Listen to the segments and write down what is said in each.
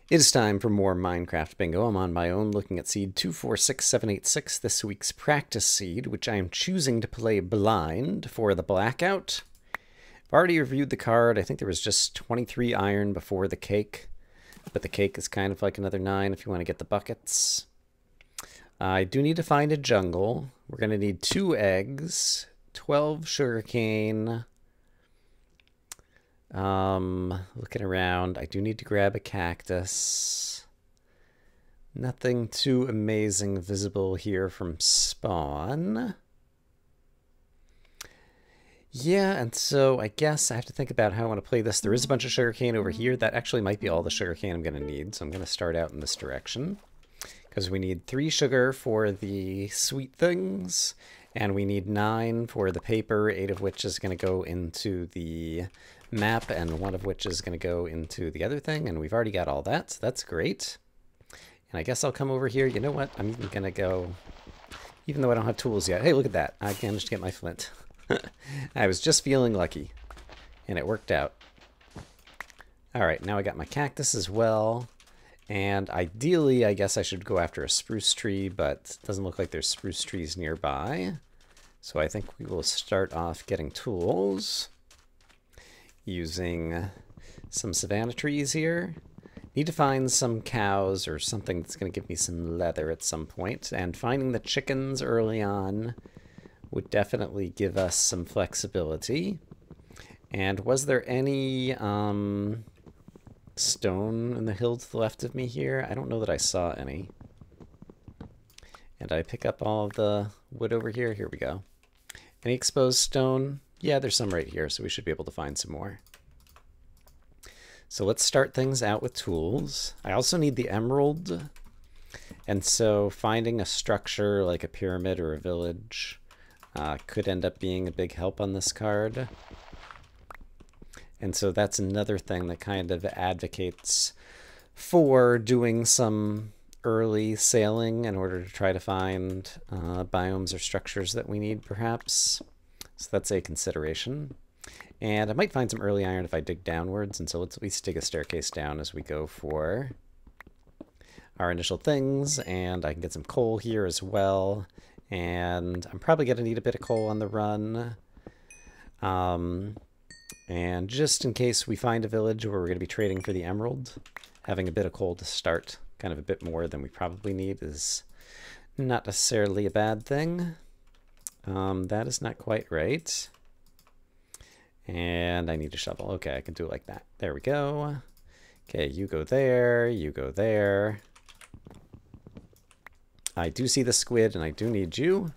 It is time for more Minecraft Bingo. I'm on my own looking at seed 246786, this week's practice seed, which I am choosing to play blind for the blackout. I've already reviewed the card. I think there was just 23 iron before the cake, but the cake is kind of like another 9 if you want to get the buckets. I do need to find a jungle. We're going to need 2 eggs, 12 sugarcane. Looking around, I do need to grab a cactus. Nothing too amazing visible here from spawn. Yeah, and so I guess I have to think about how I want to play this. There is a bunch of sugarcane over here. That actually might be all the sugarcane I'm going to need, so I'm going to start out in this direction. Because we need 3 sugar for the sweet things, and we need 9 for the paper, 8 of which is going to go into the map, and 1 of which is going to go into the other thing, and we've already got all that, so that's great. And I guess I'll come over here. You know what? I'm even going to go, even though I don't have tools yet. Hey, look at that. I managed to get my flint. I was just feeling lucky, and it worked out. All right, now I got my cactus as well. And ideally, I guess I should go after a spruce tree, but it doesn't look like there's spruce trees nearby. So I think we will start off getting tools using some savanna trees here. Need to find some cows or something that's going to give me some leather at some point. And finding the chickens early on would definitely give us some flexibility. And was there any stone in the hill to the left of me here? I don't know that I saw any. And I pick up all the wood over here. Here we go. Any exposed stone? Yeah, there's some right here, so we should be able to find some more. So let's start things out with tools. I also need the emerald. And so finding a structure like a pyramid or a village could end up being a big help on this card. And so that's another thing that kind of advocates for doing some early sailing in order to try to find biomes or structures that we need, perhaps. So that's a consideration. And I might find some early iron if I dig downwards, and so let's at least dig a staircase down as we go for our initial things. And I can get some coal here as well. And I'm probably going to need a bit of coal on the run. And just in case we find a village where we're going to be trading for the emerald, having a bit of coal to start, kind of a bit more than we probably need, is not necessarily a bad thing. That is not quite right. And I need a shovel. Okay, I can do it like that. There we go. Okay, you go there, you go there. I do see the squid, and I do need you.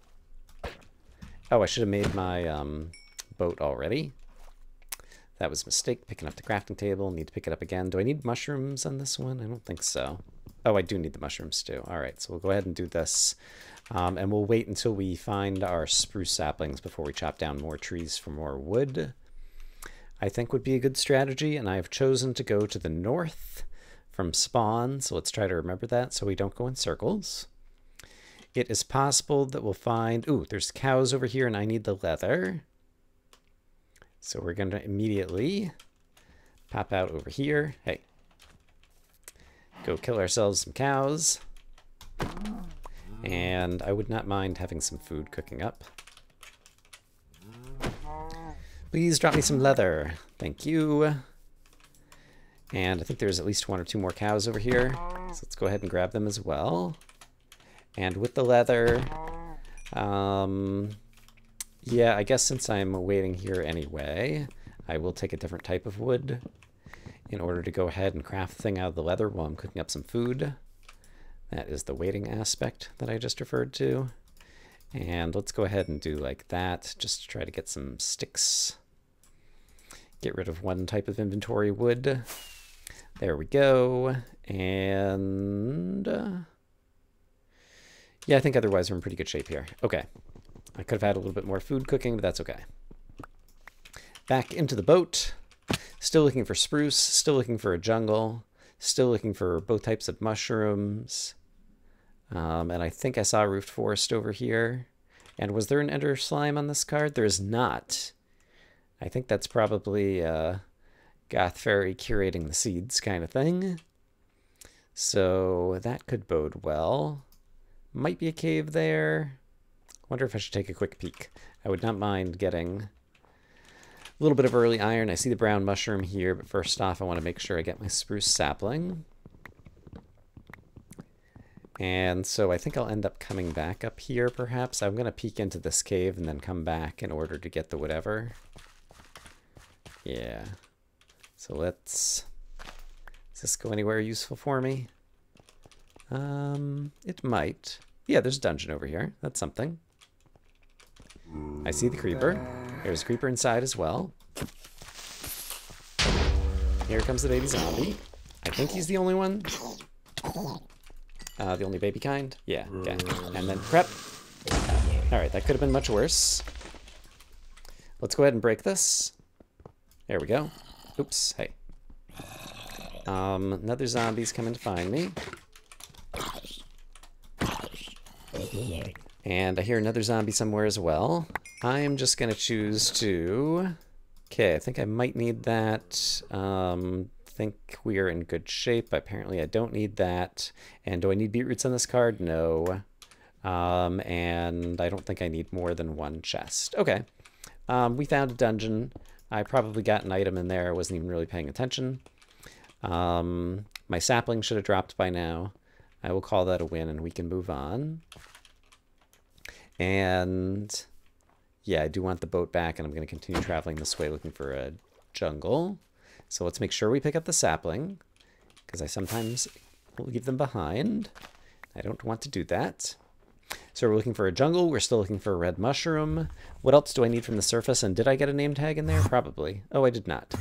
Oh, I should have made my boat already. That was a mistake, picking up the crafting table. Need to pick it up again. Do I need mushrooms on this one? I don't think so. Oh, I do need the mushrooms too. All right, so we'll go ahead and do this. And we'll wait until we find our spruce saplings before we chop down more trees for more wood. I think would be a good strategy, and I have chosen to go to the north from spawn, so let's try to remember that so we don't go in circles. It is possible that we'll find... Ooh, there's cows over here, and I need the leather. So we're going to immediately pop out over here. Hey. Go kill ourselves some cows. And I would not mind having some food cooking up. Please drop me some leather. Thank you. And I think there's at least 1 or 2 more cows over here. So let's go ahead and grab them as well. And with the leather... yeah, I guess since I'm waiting here anyway, I will take a different type of wood in order to go ahead and craft the thing out of the leather while I'm cooking up some food. That is the waiting aspect that I just referred to. And let's go ahead and do like that, just to try to get some sticks. Get rid of 1 type of inventory wood. There we go. And yeah, I think otherwise we're in pretty good shape here. Okay. I could have had a little bit more food cooking, but that's okay. Back into the boat. Still looking for spruce, still looking for a jungle, still looking for both types of mushrooms. And I think I saw a roofed forest over here. And was there an ender slime on this card? There is not. I think that's probably Goth Fairy curating the seeds kind of thing. So that could bode well. Might be a cave there. Wonder if I should take a quick peek. I would not mind getting a little bit of early iron. I see the brown mushroom here, but first off, I want to make sure I get my spruce sapling. And so I think I'll end up coming back up here, perhaps. I'm going to peek into this cave and then come back in order to get the whatever. Yeah. So let's... Does this go anywhere useful for me? It might. Yeah, there's a dungeon over here. That's something. I see the creeper. There's a creeper inside as well. Here comes the baby zombie. I think he's the only one. The only baby kind? Yeah, okay. And then prep. Alright, that could have been much worse. Let's go ahead and break this. There we go. Oops, hey. Another zombie's coming to find me. And I hear another zombie somewhere as well. I am just going to choose to... Okay, I think I might need that. Think we are in good shape. Apparently I don't need that. And do I need beetroots on this card? No. And I don't think I need more than one chest. Okay. We found a dungeon. I probably got an item in there. I wasn't even really paying attention. My sapling should have dropped by now. I will call that a win and we can move on. And yeah, I do want the boat back and I'm going to continue traveling this way looking for a jungle. So let's make sure we pick up the sapling because I sometimes leave them behind. I don't want to do that. So we're looking for a jungle. We're still looking for a red mushroom. What else do I need from the surface? And did I get a name tag in there? Probably. Oh, I did not.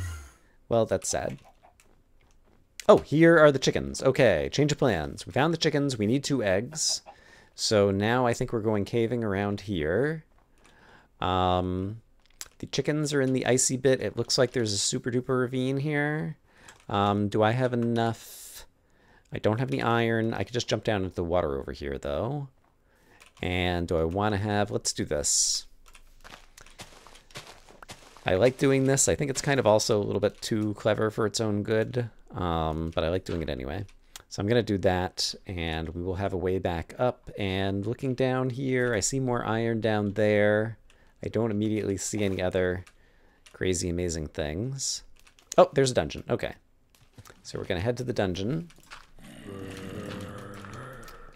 Well, that's sad. Oh, here are the chickens. Okay, change of plans. We found the chickens. We need 2 eggs. So now I think we're going caving around here. The chickens are in the icy bit. It looks like there's a super duper ravine here. Do I have enough? I don't have any iron. I could just jump down into the water over here, though. And do I want to have... Let's do this. I like doing this. I think it's kind of also a little bit too clever for its own good. But I like doing it anyway. So I'm going to do that, and we will have a way back up. And looking down here, I see more iron down there. I don't immediately see any other crazy, amazing things. Oh, there's a dungeon. Okay. So we're going to head to the dungeon.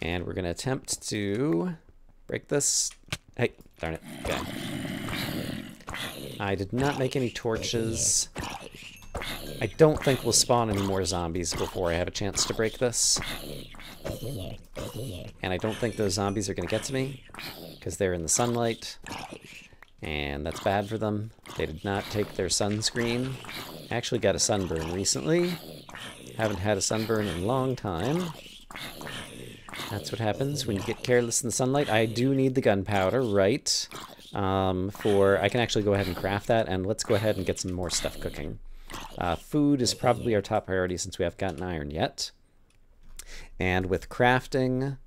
And we're going to attempt to break this. Hey, darn it. Okay. I did not make any torches. I don't think we'll spawn any more zombies before I have a chance to break this. And I don't think those zombies are going to get to me because they're in the sunlight. And that's bad for them. They did not take their sunscreen. I actually got a sunburn recently. Haven't had a sunburn in a long time. That's what happens when you get careless in the sunlight. I do need the gunpowder, right? I can actually go ahead and craft that, and let's go ahead and get some more stuff cooking. Food is probably our top priority since we haven't gotten iron yet. And with crafting,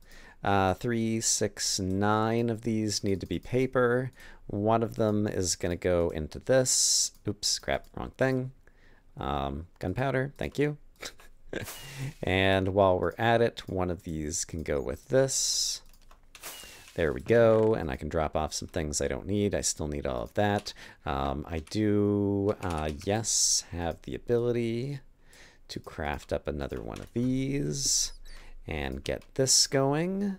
3, 6, 9 of these need to be paper. One of them is going to go into this. Oops, crap, wrong thing. Gunpowder, thank you. And while we're at it, one of these can go with this. There we go, and I can drop off some things I don't need. I still need all of that. I do, yes, have the ability to craft up another one of these and get this going.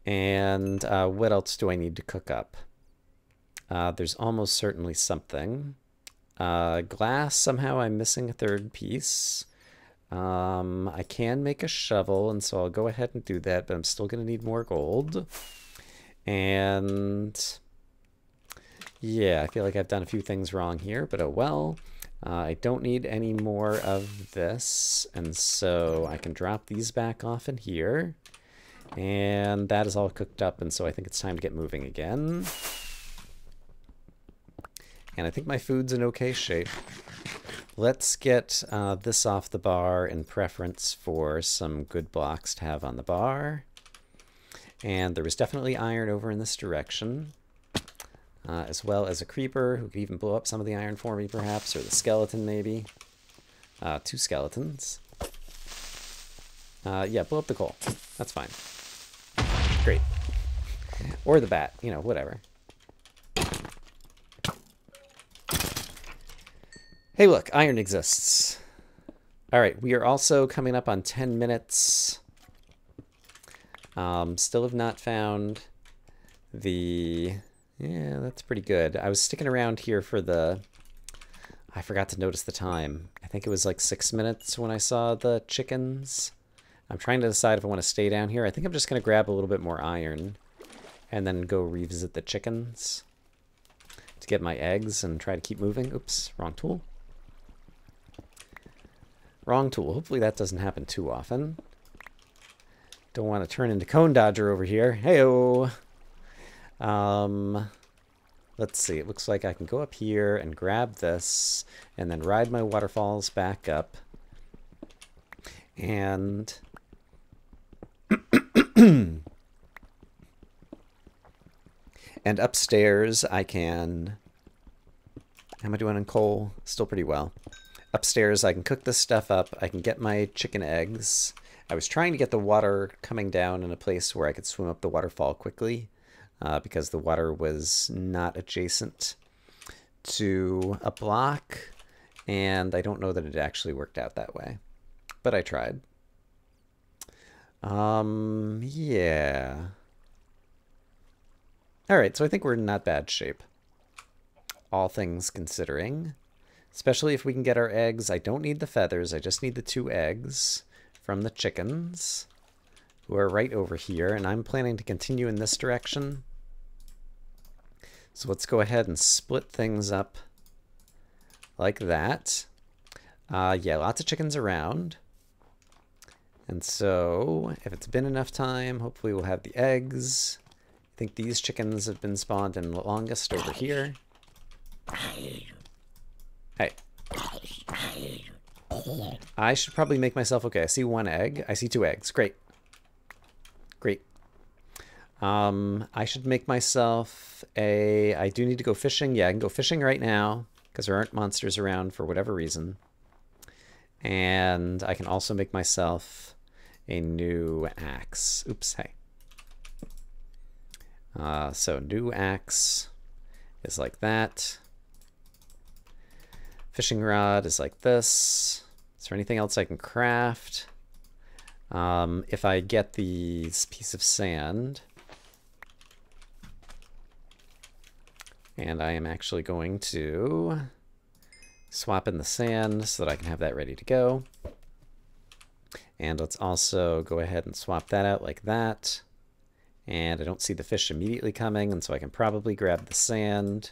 And what else do I need to cook up? There's almost certainly something. Glass, somehow I'm missing a third piece. I can make a shovel, and so I'll go ahead and do that, but I'm still going to need more gold. And yeah, I feel like I've done a few things wrong here, but oh well. I don't need any more of this, and so I can drop these back off in here. And that is all cooked up, and so I think it's time to get moving again. And I think my food's in okay shape. Let's get this off the bar in preference for some good blocks to have on the bar. And there was definitely iron over in this direction, as well as a creeper who could even blow up some of the iron for me, perhaps, or the skeleton maybe. 2 skeletons. Yeah, blow up the coal. That's fine. Great. Or the bat, you know, whatever. Hey, look, iron exists. All right, we are also coming up on 10 minutes. Still have not found the... Yeah, that's pretty good. I was sticking around here for the... I forgot to notice the time. I think it was like 6 minutes when I saw the chickens. I'm trying to decide if I want to stay down here. I think I'm just going to grab a little bit more iron and then go revisit the chickens to get my eggs and try to keep moving. Oops, wrong tool. Wrong tool. Hopefully that doesn't happen too often. Don't want to turn into Cone Dodger over here. Heyo. Let's see. It looks like I can go up here and grab this and then ride my waterfalls back up. And and upstairs I can... How am I doing on coal? Still pretty well. Upstairs I can cook this stuff up. I can get my chicken eggs. I was trying to get the water coming down in a place where I could swim up the waterfall quickly. Because the water was not adjacent to a block, and I don't know that it actually worked out that way, but I tried. Yeah. All right, so I think we're in not bad shape, all things considering, especially if we can get our eggs. I don't need the feathers, I just need the 2 eggs from the chickens, who are right over here, and I'm planning to continue in this direction. So let's go ahead and split things up like that. Yeah, lots of chickens around. And so if it's been enough time, hopefully we'll have the eggs. I think these chickens have been spawned in the longest over here. Hey. I should probably make myself... Okay, I see 1 egg. I see 2 eggs. Great. Great. I should make myself a... I do need to go fishing. Yeah, I can go fishing right now because there aren't monsters around for whatever reason. And I can also make myself a new axe. Oops, hey. So new axe is like that. Fishing rod is like this. Is there anything else I can craft? If I get this piece of sand... And I am actually going to swap in the sand so that I can have that ready to go. And let's also go ahead and swap that out like that. And I don't see the fish immediately coming, and so I can probably grab the sand,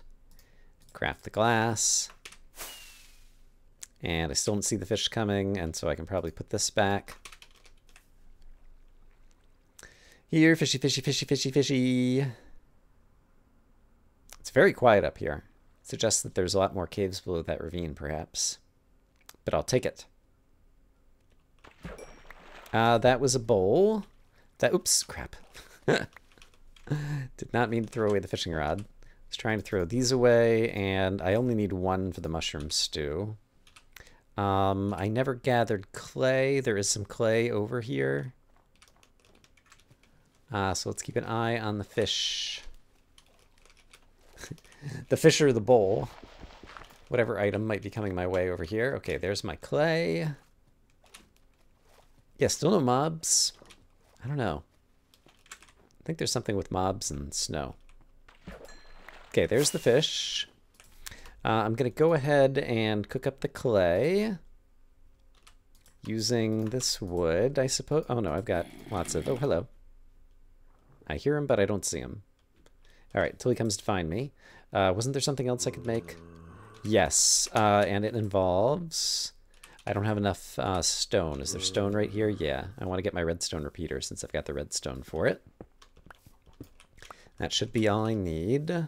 craft the glass. And I still don't see the fish coming, and so I can probably put this back. Here, fishy, fishy, fishy, fishy, fishy. It's very quiet up here. Suggests that there's a lot more caves below that ravine, perhaps. But I'll take it. That was a bowl. Oops, crap. Did not mean to throw away the fishing rod. I was trying to throw these away, and I only need 1 for the mushroom stew. I never gathered clay. There is some clay over here. So let's keep an eye on the fish. The fish or the bowl. Whatever item might be coming my way over here. Okay, there's my clay. Yeah, still no mobs. I don't know. I think there's something with mobs and snow. Okay, there's the fish. I'm going to go ahead and cook up the clay. Using this wood, I suppose. Oh no, I've got lots of... Oh, hello. I hear him, but I don't see him. All right, till he comes to find me. Wasn't there something else I could make? Yes, and it involves... I don't have enough stone. Is there stone right here? Yeah, I want to get my redstone repeater since I've got the redstone for it. That should be all I need.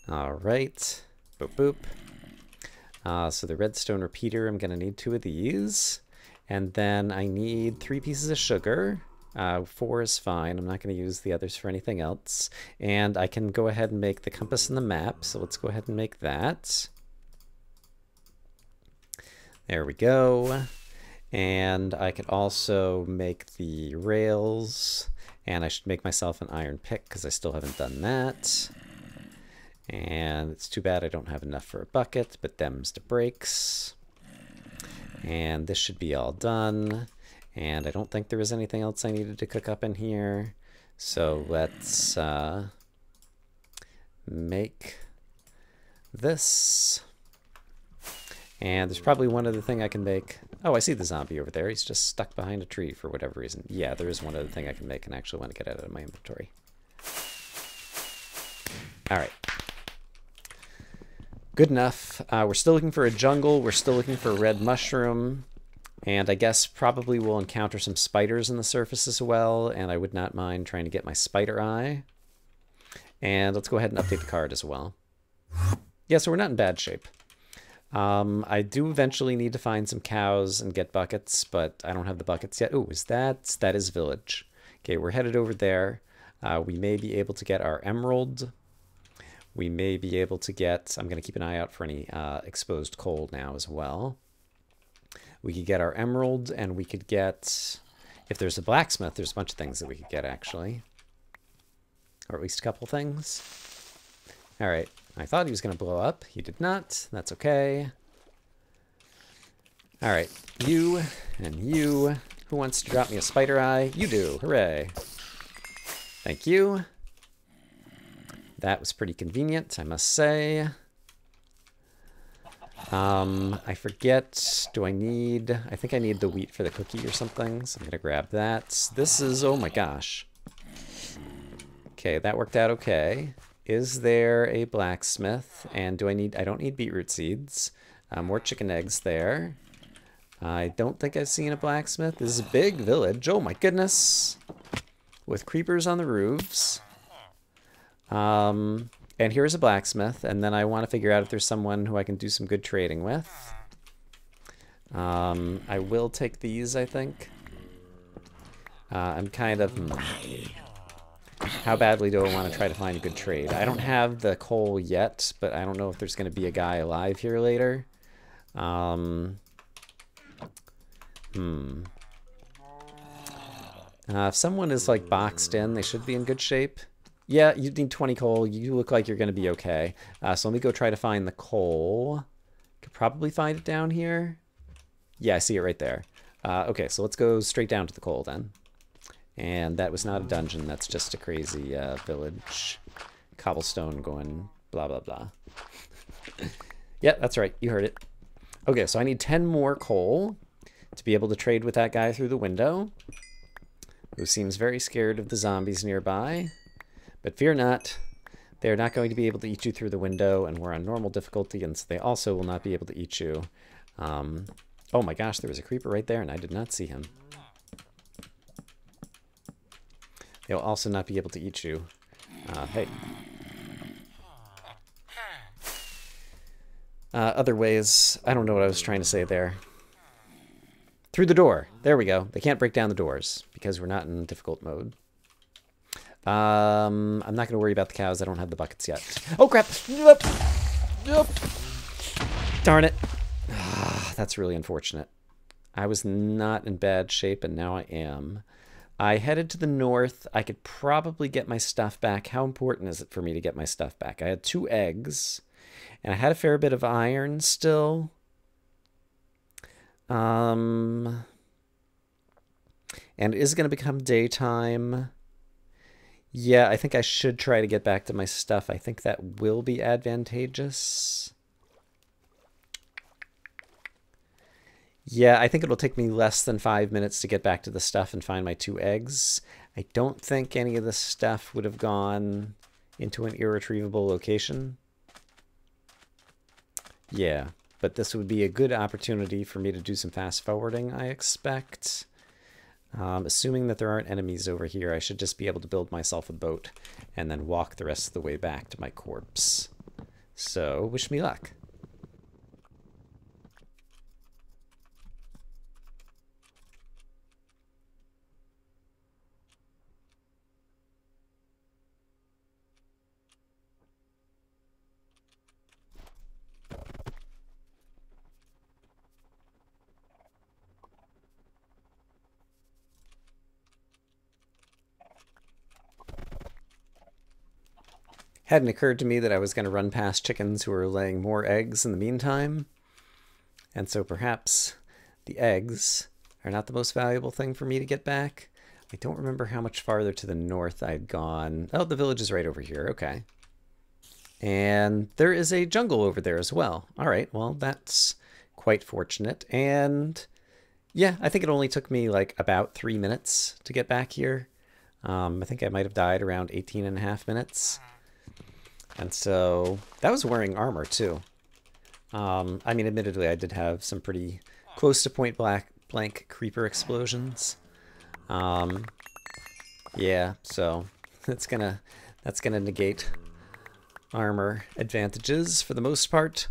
All right, boop, boop. So the redstone repeater, I'm going to need 2 of these. And then I need 3 pieces of sugar. 4 is fine. I'm not going to use the others for anything else. And I can go ahead and make the compass and the map. So let's go ahead and make that. There we go. And I could also make the rails, and I should make myself an iron pick because I still haven't done that. And it's too bad I don't have enough for a bucket, but them's the breaks. And this should be all done. And I don't think there was anything else I needed to cook up in here. So let's make this. And there's probably one other thing I can make. Oh, I see the zombie over there. He's just stuck behind a tree for whatever reason. Yeah, there is one other thing I can make and I actually want to get out of my inventory. All right. Good enough. We're still looking for a jungle. We're still looking for a red mushroom. And I guess probably we'll encounter some spiders in the surface as well. And I would not mind trying to get my spider eye. And let's go ahead and update the card as well. Yeah, so we're not in bad shape. I do eventually need to find some cows and get buckets, but I don't have the buckets yet. Oh, that is village. Okay, we're headed over there. We may be able to get our emerald. We may be able to get, I'm going to keep an eye out for any exposed coal now as well. We could get our emerald, and we could get, if there's a blacksmith, there's a bunch of things that we could get actually. Or at least a couple things. All right, I thought he was going to blow up. He did not. That's okay. All right, you and you. Who wants to drop me a spider eye? You do. Hooray. Thank you. That was pretty convenient, I must say. I forget, I think I need the wheat for the cookie or something, so I'm gonna grab that. This is, oh my gosh. Okay, that worked out okay. Is there a blacksmith? And I don't need beetroot seeds. More chicken eggs there. I don't think I've seen a blacksmith. This is a big village, oh my goodness. With creepers on the roofs. And here's a blacksmith, and then I want to figure out if there's someone who I can do some good trading with. I will take these, I think. I'm kind of... How badly do I want to try to find a good trade? I don't have the coal yet, but I don't know if there's going to be a guy alive here later. If someone is like boxed in, they should be in good shape. Yeah, you need 20 coal. You look like you're going to be okay. So let me go try to find the coal. Could probably find it down here. Yeah, I see it right there. Okay, so let's go straight down to the coal then. And that was not a dungeon. That's just a crazy village. Cobblestone going blah, blah, blah. Yeah, that's right. You heard it. Okay, so I need 10 more coal to be able to trade with that guy through the window, who seems very scared of the zombies nearby. But fear not, they're not going to be able to eat you through the window, and we're on normal difficulty, and so they also will not be able to eat you. Oh my gosh, there was a creeper right there, and I did not see him. They'll also not be able to eat you. Hey. Other ways, I don't know what I was trying to say there. Through the door. There we go. They can't break down the doors, because we're not in difficult mode. I'm not going to worry about the cows. I don't have the buckets yet. Oh, crap. Yep. Yep. Darn it. That's really unfortunate. I was not in bad shape, and now I am. I headed to the north. I could probably get my stuff back. How important is it for me to get my stuff back? I had 2 eggs, and I had a fair bit of iron still. And it is going to become daytime. Yeah, I think I should try to get back to my stuff. I think that will be advantageous. Yeah, I think it'll take me less than 5 minutes to get back to the stuff and find my 2 eggs. I don't think any of the stuff would have gone into an irretrievable location. Yeah, but this would be a good opportunity for me to do some fast forwarding, I expect. Assuming that there aren't enemies over here, I should just be able to build myself a boat and then walk the rest of the way back to my corpse. So, wish me luck. Hadn't occurred to me that I was going to run past chickens who are laying more eggs in the meantime. And so perhaps the eggs are not the most valuable thing for me to get back. I don't remember how much farther to the north I'd gone. Oh, the village is right over here. Okay. And there is a jungle over there as well. All right, well, that's quite fortunate. And yeah, I think it only took me like about 3 minutes to get back here. I think I might have died around 18.5 minutes. And so that was wearing armor too. I mean, admittedly, I did have some pretty close to point blank creeper explosions. Yeah, so that's gonna negate armor advantages for the most part.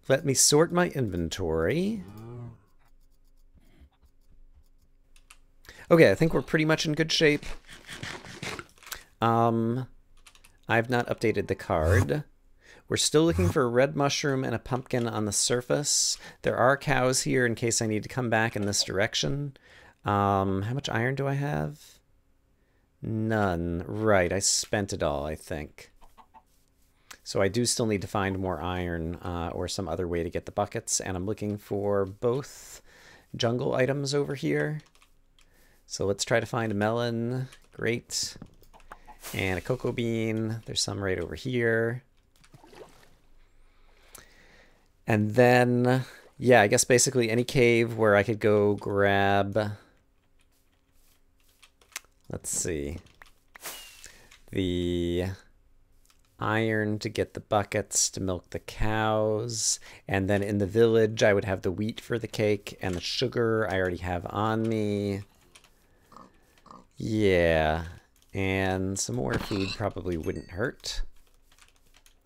Let me sort my inventory. Okay, I think we're pretty much in good shape. I've not updated the card. We're still looking for a red mushroom and a pumpkin on the surface. There are cows here in case I need to come back in this direction. How much iron do I have? None. Right, I spent it all, I think. So I do still need to find more iron or some other way to get the buckets, and I'm looking for both jungle items over here. So let's try to find a melon. Great. And a cocoa bean. There's some right over here. And then, yeah, I guess basically any cave where I could go grab, let's see, the iron to get the buckets to milk the cows. And then in the village, I would have the wheat for the cake, and the sugar I already have on me. Yeah, and some more food probably wouldn't hurt.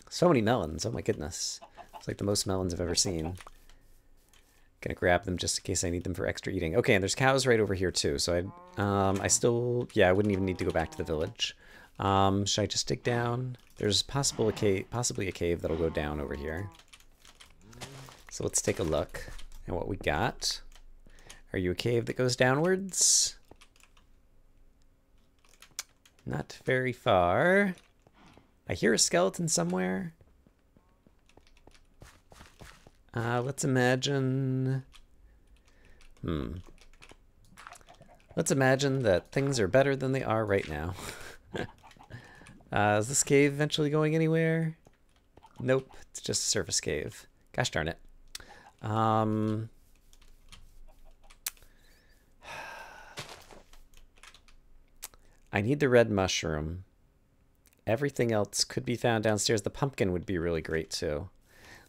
So many melons, oh my goodness. It's like the most melons I've ever seen. Gonna grab them just in case I need them for extra eating. Okay, and there's cows right over here too, so I still, yeah, I wouldn't even need to go back to the village. Should I just dig down? There's possibly a cave that'll go down over here. So let's take a look at what we got. Are you a cave that goes downwards? Not very far. I hear a skeleton somewhere. Let's imagine... Let's imagine that things are better than they are right now. Is this cave eventually going anywhere? Nope, it's just a surface cave. Gosh darn it. I need the red mushroom. Everything else could be found downstairs. The pumpkin would be really great too.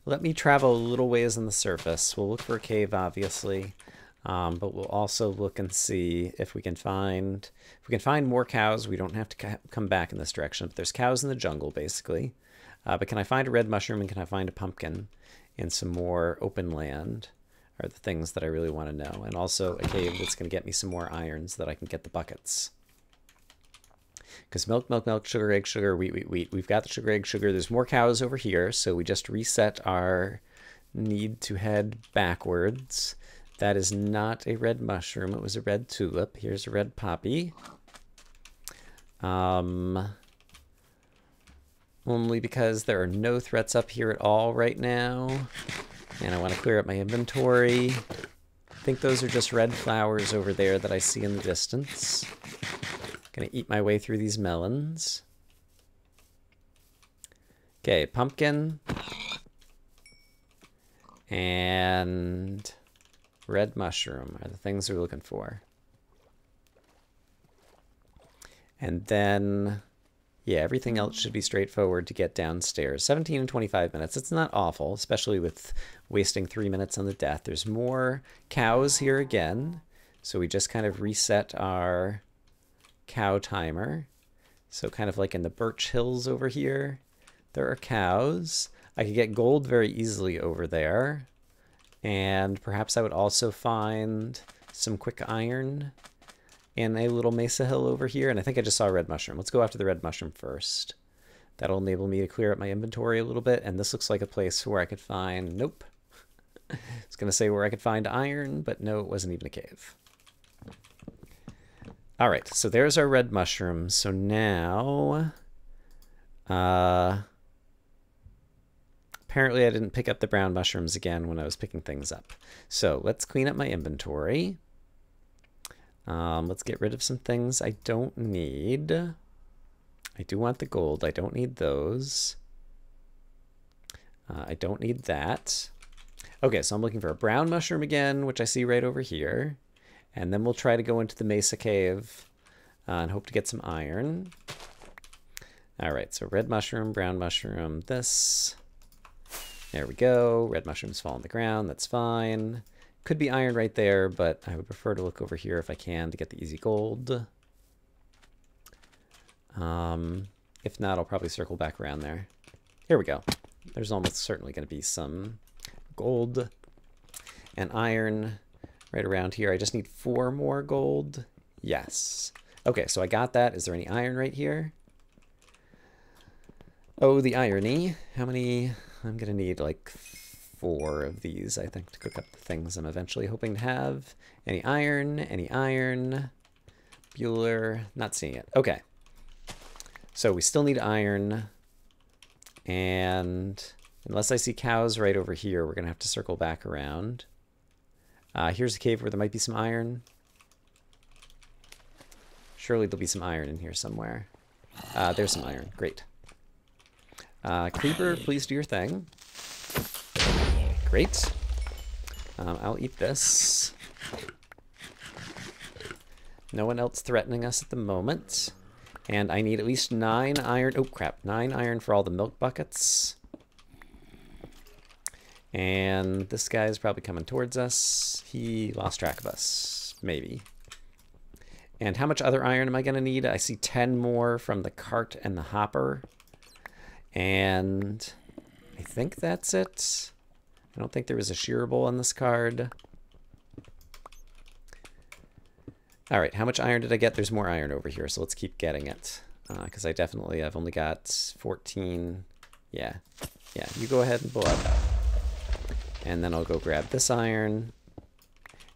Let me travel a little ways on the surface. We'll look for a cave, obviously, but we'll also look and see if we can find more cows. We don't have to come back in this direction, but there's cows in the jungle, basically. But can I find a red mushroom and can I find a pumpkin and some more open land are the things that I really want to know. And also a cave that's going to get me some more iron so that I can get the buckets. Because milk, milk, milk, sugar, egg, sugar, wheat, wheat, wheat. We've got the sugar, egg, sugar. There's more cows over here, so we just reset our need to head backwards. That is not a red mushroom. It was a red tulip. Here's a red poppy. Only because there are no threats up here at all right now. And I want to clear up my inventory. I think those are just red flowers over there that I see in the distance. Gonna eat my way through these melons. Okay, pumpkin. And red mushroom are the things we're looking for. And then, yeah, everything else should be straightforward to get downstairs. 17 and 25 minutes. It's not awful, especially with wasting 3 minutes on the death. There's more cows here again. So we just kind of reset our cow timer. So kind of like in the Birch Hills over here, there are cows. I could get gold very easily over there. And perhaps I would also find some quick iron in a little mesa hill over here. And I think I just saw a red mushroom. Let's go after the red mushroom first. That'll enable me to clear up my inventory a little bit. And this looks like a place where I could find... Nope. I was going to say where I could find iron, but no, it wasn't even a cave. All right, so there's our red mushroom. So now Apparently I didn't pick up the brown mushrooms again when I was picking things up. So let's clean up my inventory. Let's get rid of some things I don't need. I do want the gold. I don't need those. I don't need that. Okay, so I'm looking for a brown mushroom again, which I see right over here. And then we'll try to go into the Mesa Cave and hope to get some iron. All right, so red mushroom, brown mushroom, this. There we go. Red mushrooms fall on the ground. That's fine. Could be iron right there, but I would prefer to look over here if I can to get the easy gold. If not, I'll probably circle back around there. Here we go. There's almost certainly going to be some gold and iron right around here. I just need 4 more gold. Yes. Okay, so I got that. Is there any iron right here? Oh, the irony. How many? I'm going to need like 4 of these, I think, to cook up the things I'm eventually hoping to have. Any iron? Any iron? Bueller? Not seeing it. Okay. So we still need iron. And unless I see cows right over here, we're going to have to circle back around. Here's a cave where there might be some iron. Surely there'll be some iron in here somewhere. There's some iron. Great. Creeper, please do your thing. Great. I'll eat this. No one else threatening us at the moment. And I need at least 9 iron. Oh, crap. 9 iron for all the milk buckets. And this guy's probably coming towards us. He lost track of us. Maybe. And how much other iron am I going to need? I see 10 more from the cart and the hopper. And I think that's it. I don't think there was a shear bowl on this card. All right, how much iron did I get? There's more iron over here, so let's keep getting it. Because I've only got 14. Yeah, you go ahead and pull out that. And then I'll go grab this iron.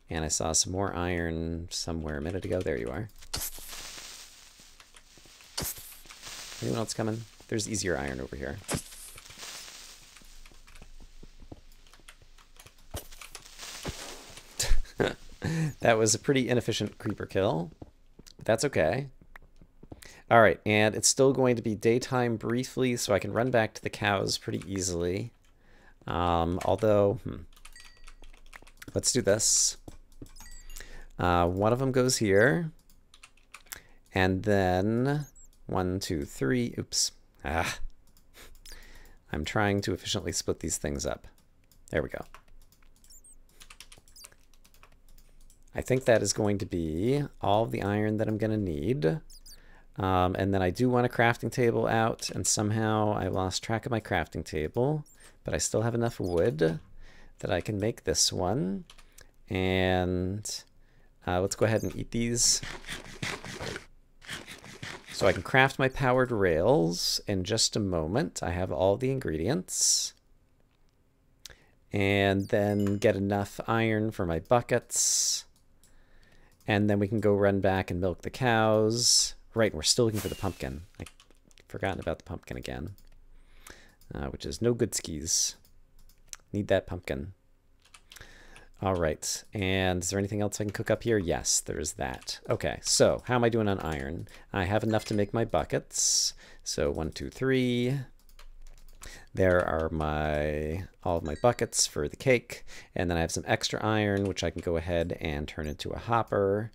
And I saw some more iron somewhere a minute ago. There you are. Anyone else coming? There's easier iron over here. That was a pretty inefficient creeper kill, but that's okay. All right, and it's still going to be daytime briefly, so I can run back to the cows pretty easily. Although, let's do this. One of them goes here, and then 1, 2, 3. Oops. I'm trying to efficiently split these things up. There we go. I think that is going to be all of the iron that I'm going to need. And then I do want a crafting table out, and somehow I lost track of my crafting table, but I still have enough wood that I can make this one. And let's go ahead and eat these. So I can craft my powered rails in just a moment. I have all the ingredients. And then get enough iron for my buckets. And then we can go run back and milk the cows. Right, we're still looking for the pumpkin. I've forgotten about the pumpkin again. Which is no good skis. Need that pumpkin. All right, and is there anything else I can cook up here? Yes, there is that. Okay, so how am I doing on iron? I have enough to make my buckets. So 1, 2, 3. There are all of my buckets for the cake. And then I have some extra iron, which I can go ahead and turn into a hopper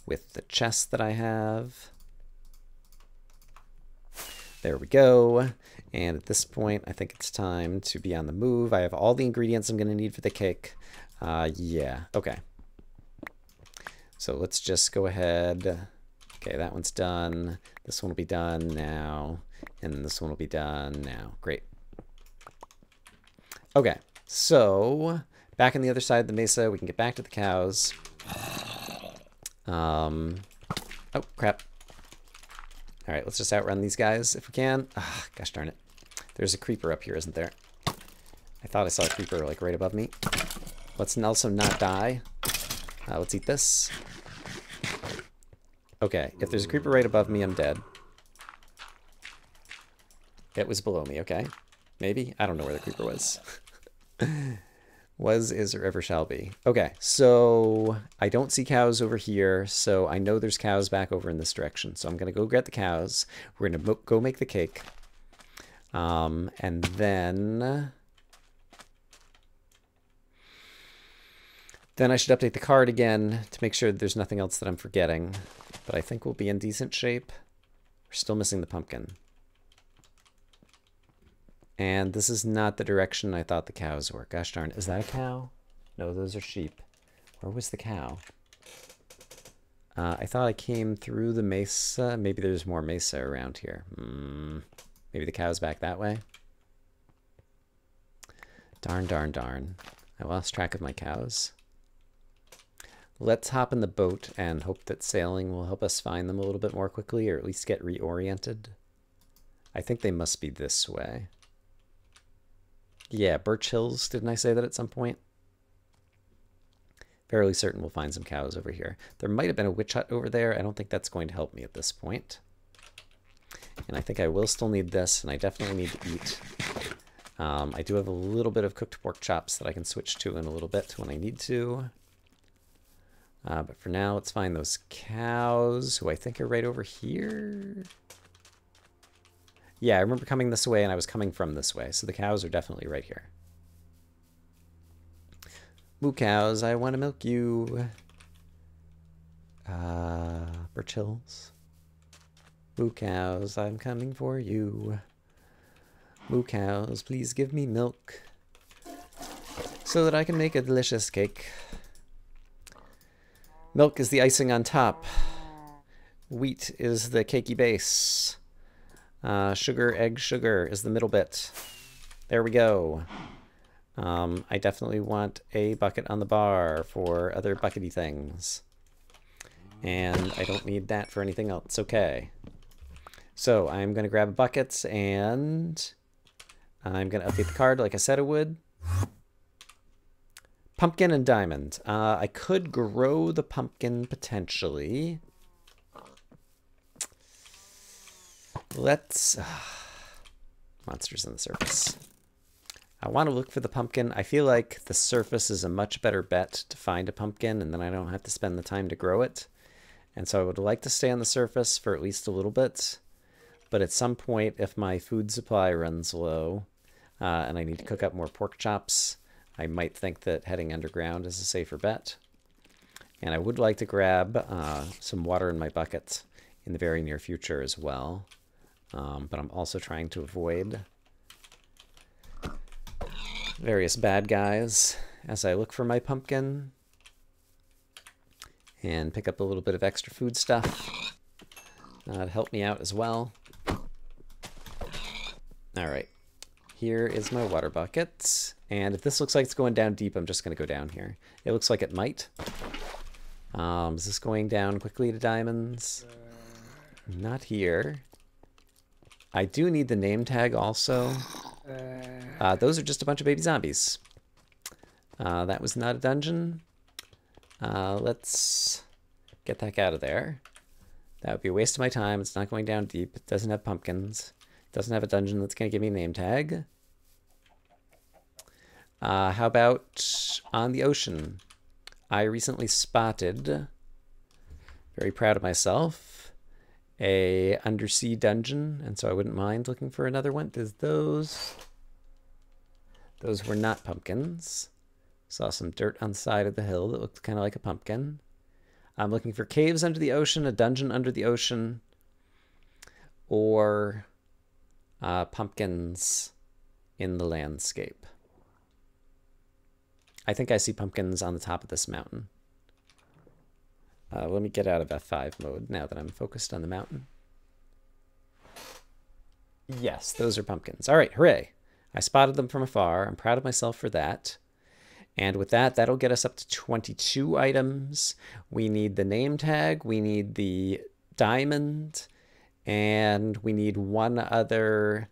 with the chest that I have. There we go. And at this point, I think it's time to be on the move. I have all the ingredients I'm going to need for the cake. Yeah, okay. So let's just go ahead. Okay, that one's done. This one will be done now. And this one will be done now. Great. Okay, so back on the other side of the mesa, we can get back to the cows. Oh, crap. All right, let's just outrun these guys if we can. Ah, gosh darn it. There's a creeper up here, isn't there? I thought I saw a creeper like right above me. Let's also not die. Let's eat this. Okay, if there's a creeper right above me, I'm dead. It was below me, okay. Maybe? I don't know where the creeper was. Was, is, or ever shall be. Okay, so I don't see cows over here, so I know there's cows back over in this direction. So I'm going to go get the cows. We're going to go make the cake. And then I should update the card again to make sure that there's nothing else that I'm forgetting. But I think we'll be in decent shape. We're still missing the pumpkin. And this is not the direction I thought the cows were. Gosh darn, is that a cow? No, those are sheep. Where was the cow? I thought I came through the mesa. Maybe there's more mesa around here. Maybe the cow's back that way? Darn, darn, darn. I lost track of my cows. Let's hop in the boat and hope that sailing will help us find them a little bit more quickly, or at least get reoriented. I think they must be this way. Yeah, Birch Hills, didn't I say that at some point? Fairly certain we'll find some cows over here. There might have been a witch hut over there. I don't think that's going to help me at this point. And I think I will still need this, and I definitely need to eat. I do have a little bit of cooked pork chops that I can switch to in a little bit when I need to. But for now, let's find those cows, who I think are right over here. Yeah, I remember coming this way, and I was coming from this way, so the cows are definitely right here. Moo cows, I want to milk you. Birch Hills. Moo cows, I'm coming for you. Moo cows, please give me milk so that I can make a delicious cake. Milk is the icing on top. Wheat is the cakey base. Sugar, egg, sugar is the middle bit. There we go. I definitely want a bucket on the bar for other buckety things. And I don't need that for anything else. Okay. So I'm going to grab a bucket and I'm going to update the card like I said I would. Pumpkin and diamond. I could grow the pumpkin potentially. Let's... monsters on the surface. I want to look for the pumpkin. I feel like the surface is a much better bet to find a pumpkin, and then I don't have to spend the time to grow it. And so I would like to stay on the surface for at least a little bit. But at some point, if my food supply runs low, and I need to cook up more pork chops, I might think that heading underground is a safer bet. And I would like to grab some water in my bucket in the very near future as well. But I'm also trying to avoid various bad guys as I look for my pumpkin and pick up a little bit of extra food stuff to help me out as well. All right, here is my water bucket. And if this looks like it's going down deep, I'm just going to go down here. It looks like it might. Is this going down quickly to diamonds? Not here. I do need the name tag also. Those are just a bunch of baby zombies. That was not a dungeon. Let's get the heck out of there. That would be a waste of my time. It's not going down deep. It doesn't have pumpkins. It doesn't have a dungeon that's going to give me a name tag. How about on the ocean? I recently spotted, very proud of myself, a undersea dungeon, and so I wouldn't mind looking for another one. There's those were not pumpkins. Saw some dirt on the side of the hill that looked kind of like a pumpkin. I'm looking for caves under the ocean, a dungeon under the ocean, or pumpkins in the landscape. I think I see pumpkins on the top of this mountain. Let me get out of F5 mode now that I'm focused on the mountain. Yes, those are pumpkins. All right, hooray. I spotted them from afar. I'm proud of myself for that. And with that, that'll get us up to 22 items. We need the name tag, we need the diamond, and we need one other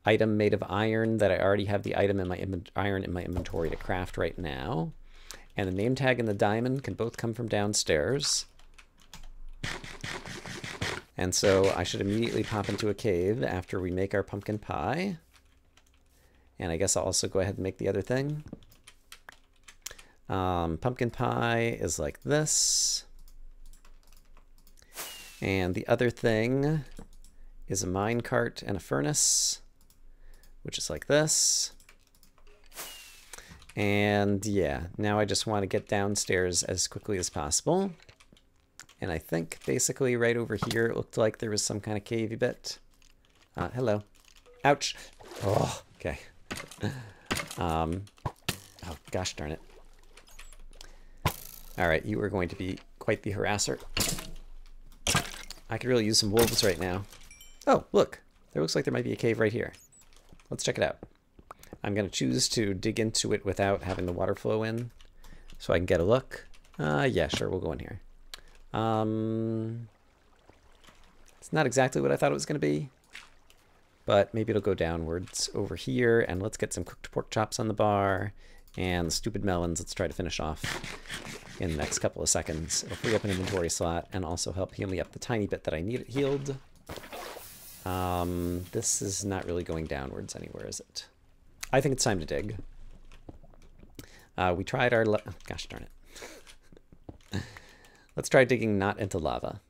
item made of iron that I already have the item in my iron in my inventory to craft right now. And the name tag and the diamond can both come from downstairs. And so I should immediately pop into a cave after we make our pumpkin pie. And I guess I'll also go ahead and make the other thing. Pumpkin pie is like this. And the other thing is a minecart and a furnace, which is like this. And yeah, now I just want to get downstairs as quickly as possible. And I think basically right over here it looked like there was some kind of cavey bit. Hello. Ouch. Oh, okay. Oh, gosh darn it. All right, you are going to be quite the harasser. I could really use some wolves right now. Oh, look. There looks like there might be a cave right here. Let's check it out. I'm going to choose to dig into it without having the water flow in so I can get a look. Yeah, sure, we'll go in here. It's not exactly what I thought it was going to be, but maybe it'll go downwards over here. And let's get some cooked pork chops on the bar and the stupid melons. Let's try to finish off in the next couple of seconds. It'll free up an inventory slot and also help heal me up the tiny bit that I need it healed. This is not really going downwards anywhere, is it? I think it's time to dig. We tried our... gosh darn it. Let's try digging not into lava.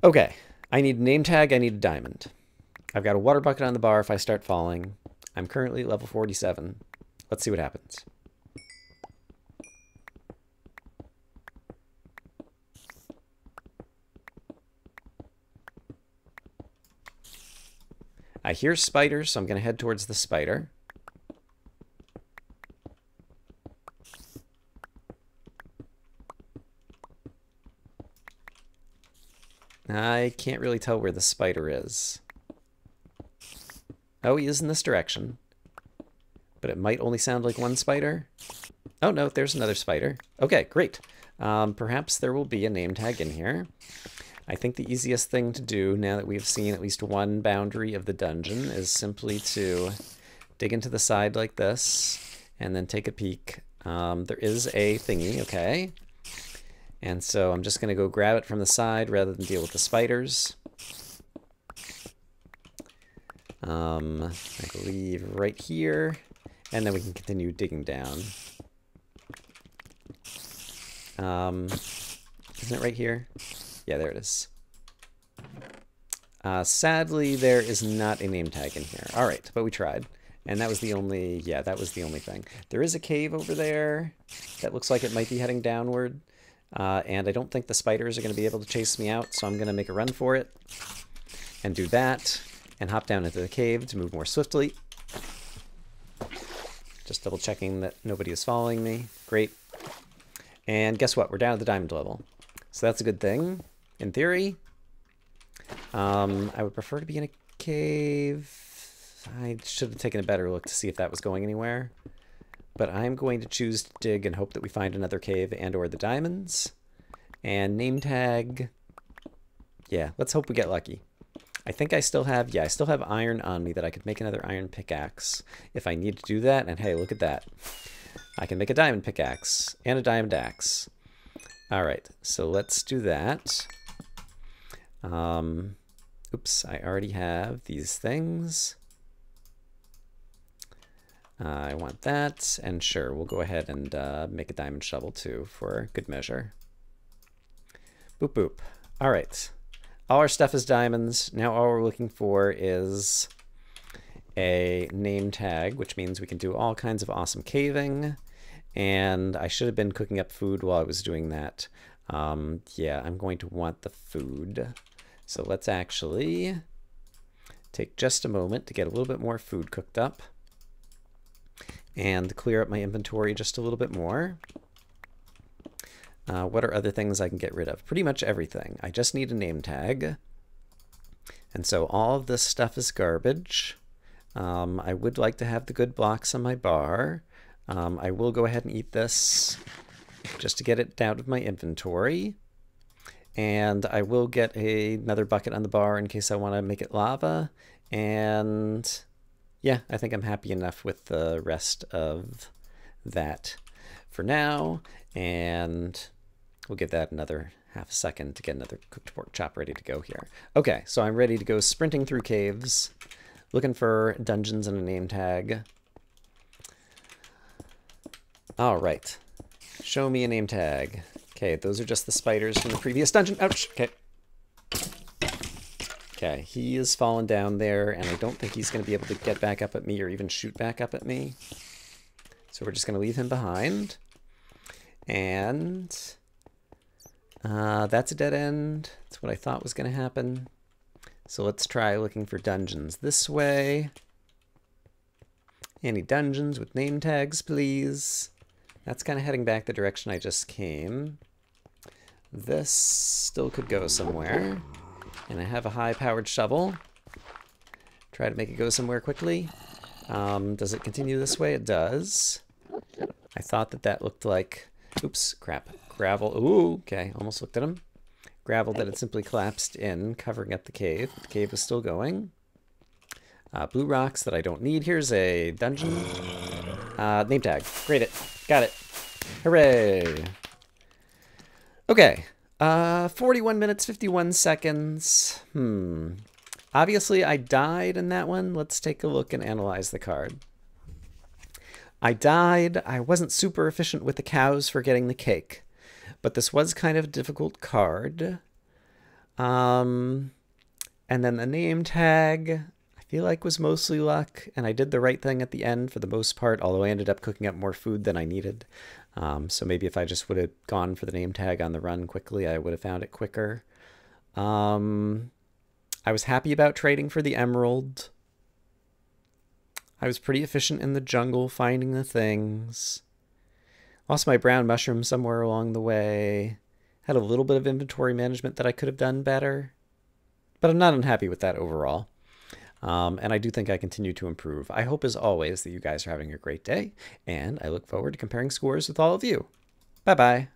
Okay, I need a name tag, I need a diamond. I've got a water bucket on the bar if I start falling. I'm currently at level 47. Let's see what happens. I hear spiders, so I'm going to head towards the spider. I can't really tell where the spider is. Oh, he is in this direction. But it might only sound like one spider. Oh no, there's another spider. Okay, great. Perhaps there will be a name tag in here. I think the easiest thing to do now that we've seen at least one boundary of the dungeon is simply to dig into the side like this and then take a peek. There is a thingy, okay. And so I'm just going to go grab it from the side rather than deal with the spiders. I believe right here, and then we can continue digging down. Isn't it right here? Yeah, there it is. Sadly, there is not a name tag in here. All right, but we tried. And that was the only, yeah, that was the only thing. There is a cave over there that looks like it might be heading downward. And I don't think the spiders are going to be able to chase me out, so I'm going to make a run for it. And do that. And hop down into the cave to move more swiftly. Just double checking that nobody is following me. Great. And guess what? We're down at the diamond level. So that's a good thing. In theory, I would prefer to be in a cave. I should have taken a better look to see if that was going anywhere. But I'm going to choose to dig and hope that we find another cave and or the diamonds. And name tag. Yeah, let's hope we get lucky. I think I still have, yeah, I still have iron on me that I could make another iron pickaxe if I need to do that. And hey, look at that. I can make a diamond pickaxe and a diamond axe. All right, so let's do that. Oops, I already have these things. I want that, and sure, we'll go ahead and make a diamond shovel too for good measure. Boop boop. All right, all our stuff is diamonds. Now all we're looking for is a name tag, which means we can do all kinds of awesome caving. And I should have been cooking up food while I was doing that. Yeah, I'm going to want the food. So let's actually take just a moment to get a little bit more food cooked up and clear up my inventory just a little bit more. What are other things I can get rid of? Pretty much everything. I just need a name tag. And so all of this stuff is garbage. I would like to have the good blocks on my bar. I will go ahead and eat this just to get it out of my inventory. And I will get another bucket on the bar in case I want to make it lava. And yeah, I think I'm happy enough with the rest of that for now. And we'll give that another half a second to get another cooked pork chop ready to go here. Okay, so I'm ready to go sprinting through caves, looking for dungeons and a name tag. All right, show me a name tag. Okay, those are just the spiders from the previous dungeon. Ouch, okay. Okay, he is fallen down there, and I don't think he's going to be able to get back up at me or even shoot back up at me. So we're just going to leave him behind. And that's a dead end. That's what I thought was going to happen. So let's try looking for dungeons this way. Any dungeons with name tags, please? That's kind of heading back the direction I just came. This still could go somewhere. And I have a high-powered shovel. Try to make it go somewhere quickly. Does it continue this way? It does. I thought that that looked like... Oops, crap. Gravel. Ooh, okay. Almost looked at him. Gravel that had simply collapsed in, covering up the cave. The cave is still going. Blue rocks that I don't need. Here's a dungeon. Name tag. Grade it. Got it. Hooray. Okay. 41 minutes, 51 seconds. Obviously, I died in that one. Let's take a look and analyze the card. I died. I wasn't super efficient with the cows for getting the cake. But this was kind of a difficult card. And then the name tag, I feel like was mostly luck. And I did the right thing at the end for the most part, although I ended up cooking up more food than I needed. So maybe if I just would have gone for the name tag on the run quickly, I would have found it quicker. I was happy about trading for the emerald. I was pretty efficient in the jungle finding the things. Lost my brown mushroom somewhere along the way. Had a little bit of inventory management that I could have done better. But I'm not unhappy with that overall. And I do think I continue to improve. I hope, as always, that you guys are having a great day, and I look forward to comparing scores with all of you. Bye-bye.